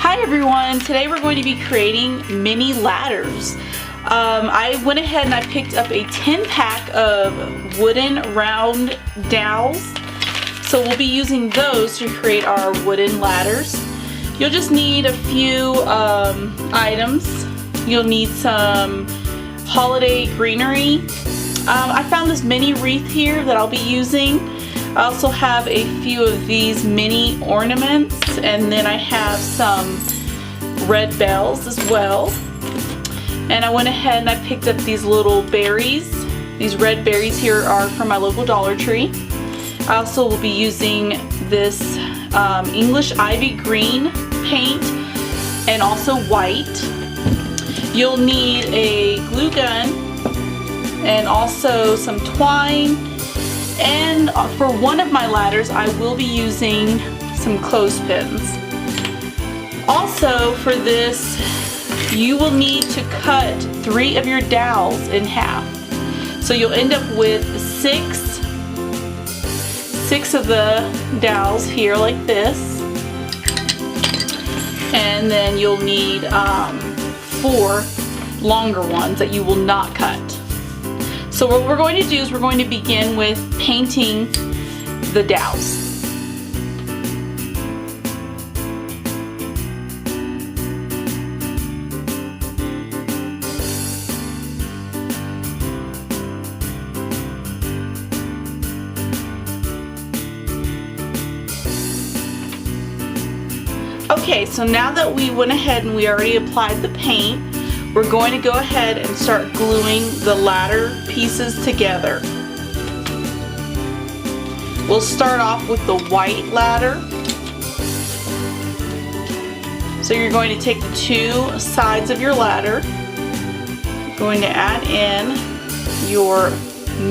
Hi everyone, today we're going to be creating mini ladders. I went ahead and I picked up a 10-pack of wooden round dowels. So we'll be using those to create our wooden ladders. You'll just need a few items. You'll need some holiday greenery. I found this mini wreath here that I'll be using. I also have a few of these mini ornaments, and then I have some red bells as well. And I went ahead and I picked up these little berries. These red berries here are from my local Dollar Tree. I also will be using this English ivy green paint and also white. You'll need a glue gun and also some twine. And for one of my ladders, I will be using some clothespins. Also for this, you will need to cut 3 of your dowels in half. So you'll end up with six of the dowels here like this. And then you'll need 4 longer ones that you will not cut. So what we're going to do is we're going to begin with painting the dowels. Okay, so now that we went ahead and we already applied the paint, we're going to go ahead and start gluing the ladder pieces together. We'll start off with the white ladder. So you're going to take the 2 sides of your ladder, going to add in your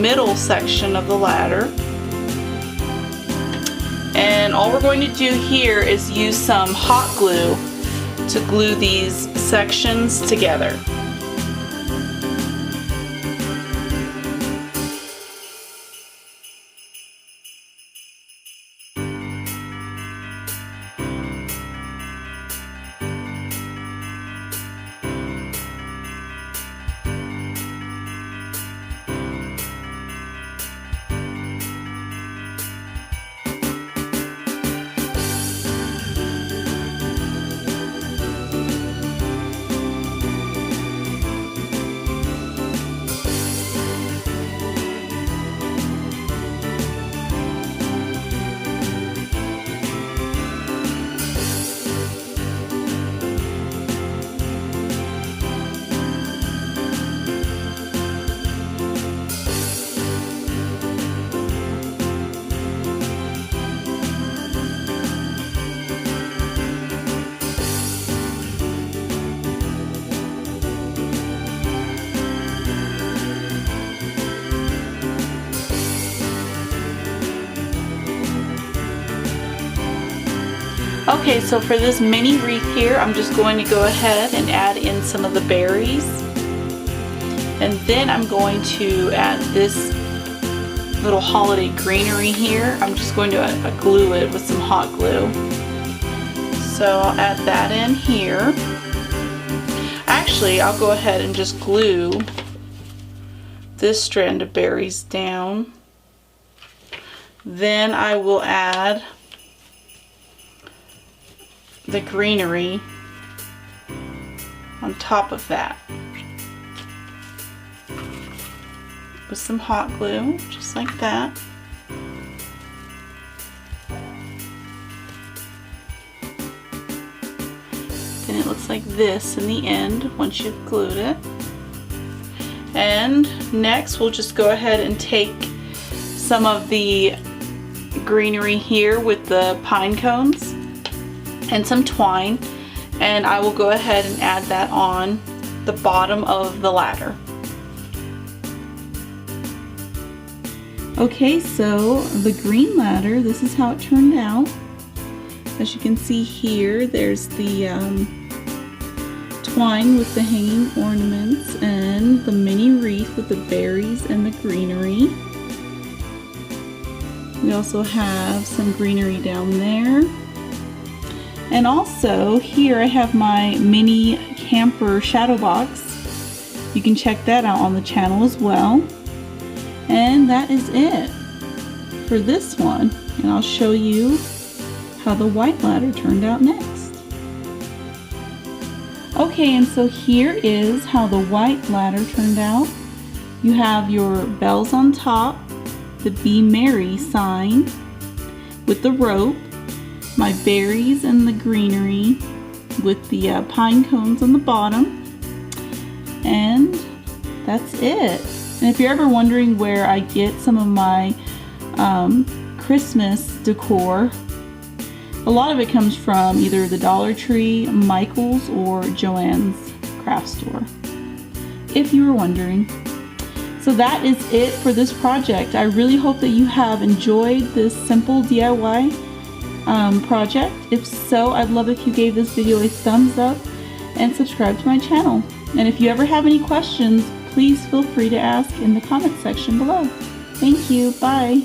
middle section of the ladder. And all we're going to do here is use some hot glue to glue these sections together. Okay, so for this mini wreath here, I'm just going to go ahead and add in some of the berries. And then I'm going to add this little holiday greenery here. I'm just going to glue it with some hot glue. So I'll add that in here. Actually, I'll go ahead and just glue this strand of berries down. Then I will add the greenery on top of that with some hot glue, just like that. Then it looks like this in the end once you've glued it. And next we'll just go ahead and take some of the greenery here with the pine cones and some twine, and I will go ahead and add that on the bottom of the ladder. Okay, so the green ladder, this is how it turned out. As you can see here, there's the twine with the hanging ornaments and the mini wreath with the berries and the greenery. We also have some greenery down there. And also here I have my mini camper shadow box. You can check that out on the channel as well. And that is it for this one. And I'll show you how the white ladder turned out next. Okay, and so here is how the white ladder turned out. You have your bells on top, the Be Merry sign with the rope, my berries and the greenery with the pine cones on the bottom, and that's it. And if you're ever wondering where I get some of my Christmas decor, a lot of it comes from either the Dollar Tree, Michael's, or Joann's craft store, if you were wondering. So that is it for this project. I really hope that you have enjoyed this simple DIY project. If so, I'd love if you gave this video a thumbs up and subscribe to my channel. And if you ever have any questions, please feel free to ask in the comment section below. Thank you. Bye.